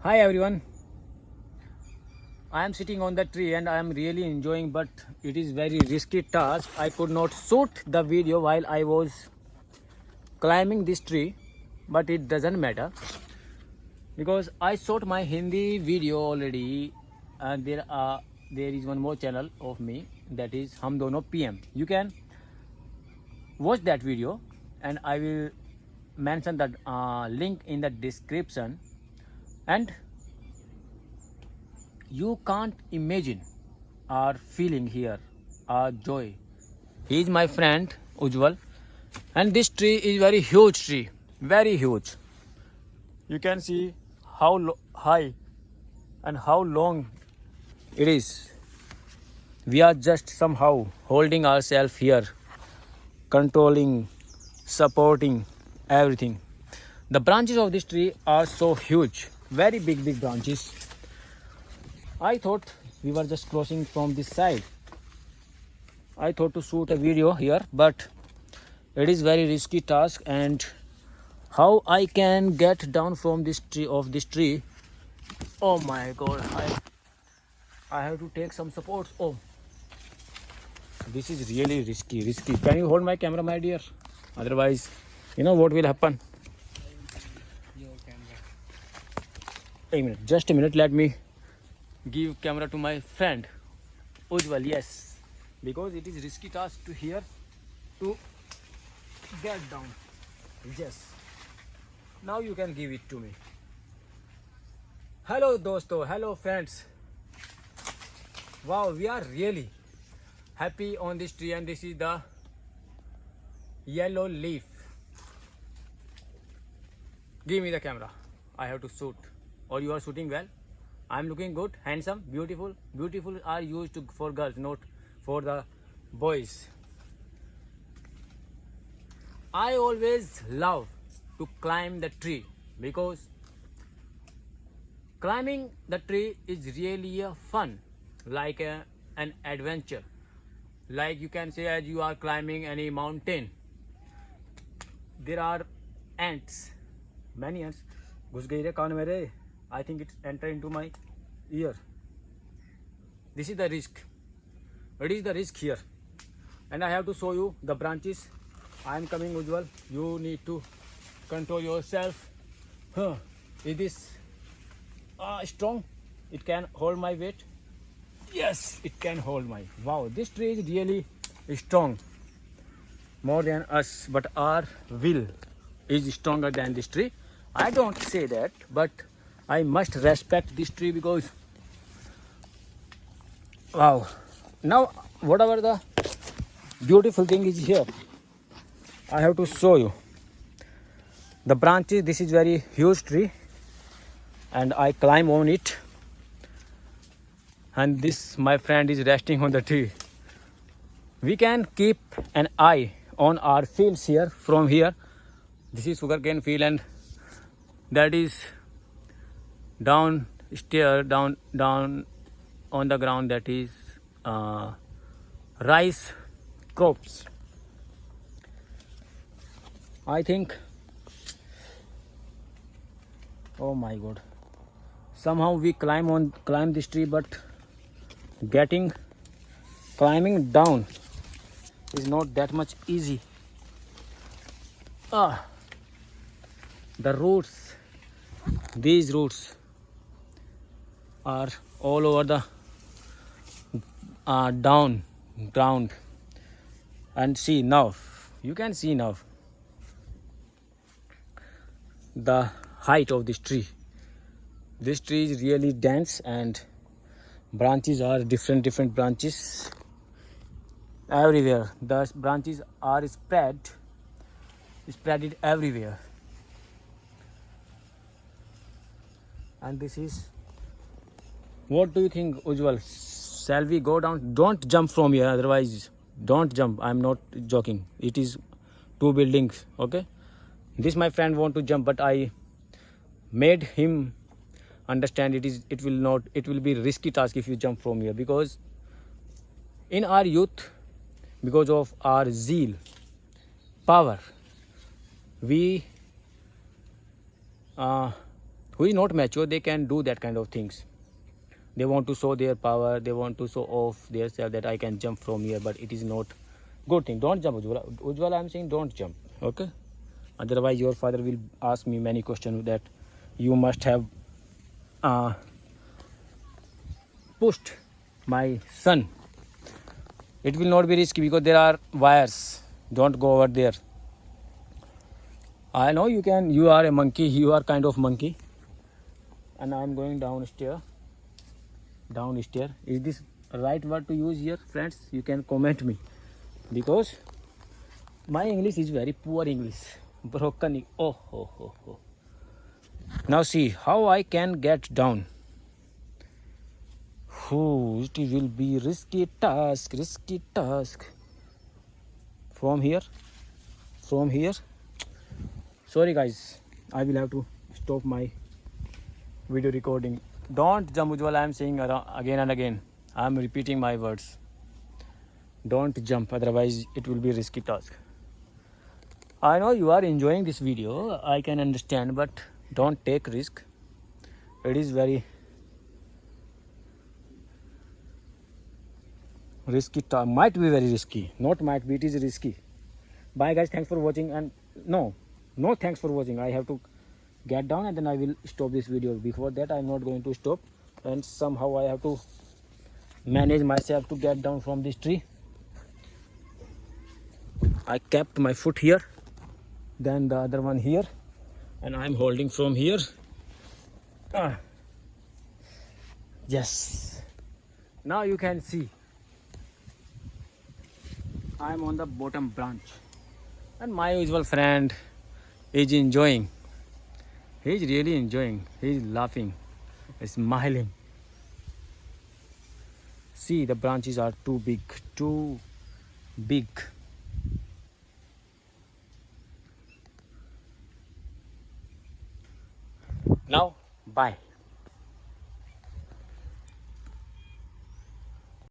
Hi everyone. I am sitting on the tree and I am really enjoying, but it is very risky task. I could not shoot the video while I was climbing this tree, but it doesn't matter because I shot my Hindi video already, and there is one more channel of me, that is Hum Dono PM. You can watch that video, and I will mention that link in the description. And you can't imagine our feeling here, our joy. He is my friend Ujwal, and this tree is very huge tree, very huge. You can see how high and how long it is. We are just somehow holding ourselves here, controlling, supporting everything. The branches of this tree are so huge, very big branches. I thought we were just crossing from this side. I thought to shoot a video here, but it is very risky task, and how I can get down from this tree. Oh my god, I have to take some support. Oh, this is really risky. Can you hold my camera, my dear? Otherwise, you know what will happen. A minute, just a minute, let me give camera to my friend Ujwal. Yes, because it is risky task to here to get down. Yes, now you can give it to me. Hello dosto, hello friends. Wow, we are really happy on this tree, and this is the yellow leaf. Give me the camera, I have to shoot. Or you are shooting well? I am looking good, handsome, beautiful. Beautiful are used for girls, not for the boys. I always love to climb the tree because climbing the tree is really a fun, like an adventure. Like you can say, as you are climbing any mountain, there are ants, many ants. घुस गई रे कान मेरे. I think it entered into my ear. This is the risk. It is the risk here, and I have to show you the branches. I am coming, Ujwal. You need to control yourself. Is this strong? It can hold my weight. Yes, it can hold my. Wow, this tree is really strong, more than us. But our will is stronger than this tree. I don't say that, but I must respect this tree because wow. Now whatever the beautiful thing is here, I have to show you the branches. This is very huge tree, and I climb on it, and this my friend is resting on the tree. We can keep an eye on our fields here from here. This is sugarcane field, and that is down on the ground, that is rice crops. I think, oh my god, somehow we climb this tree, but climbing down is not that much easy. The roots, these roots are all over the down ground. And see now, you can see now the height of this tree. This tree is really dense, and branches are different branches everywhere. The branches are spread it everywhere. And this is, what do you think, Ujwal? Shall we go down? Don't jump from here, otherwise don't jump. I'm not joking. It is 2 buildings, okay? This my friend want to jump, but I made him understand it will be risky task if you jump from here, because in our youth, because of our zeal, power, we who is not mature, they can do that kind of things. They want to show their power, they want to show off their self that I can jump from here, but it is not good thing. Don't jump, Ujjwala. Ujjwala, I am saying don't jump, okay? Otherwise your father will ask me many questions that you must have pushed my son. It will not be risky because there are wires. Don't go over there. I know you can, you are a monkey, you are kind of monkey. And I am going downstairs. Is this right word to use here, friends? You can comment me, because my English is very poor English, broken. Oh. Now see how I can get down. Oh, it will be risky task. From here. Sorry guys, I will have to stop my video recording. Don't jump, Ujjwal. I am saying again and again. I am repeating my words. Don't jump, otherwise it will be a risky task. I know you are enjoying this video, I can understand, but don't take risk. It is very risky. Might be very risky. Not might be, it is risky. Bye guys, thanks for watching. And no thanks for watching. I have to get down and then I will stop this video. Before that I am not going to stop, and somehow I have to manage myself to get down from this tree. I kept my foot here, then the other one here, and I am holding from here. Yes, now you can see I am on the bottom branch, and my usual friend is enjoying. He is really enjoying. He is laughing, smiling. See, the branches are too big. Now, bye.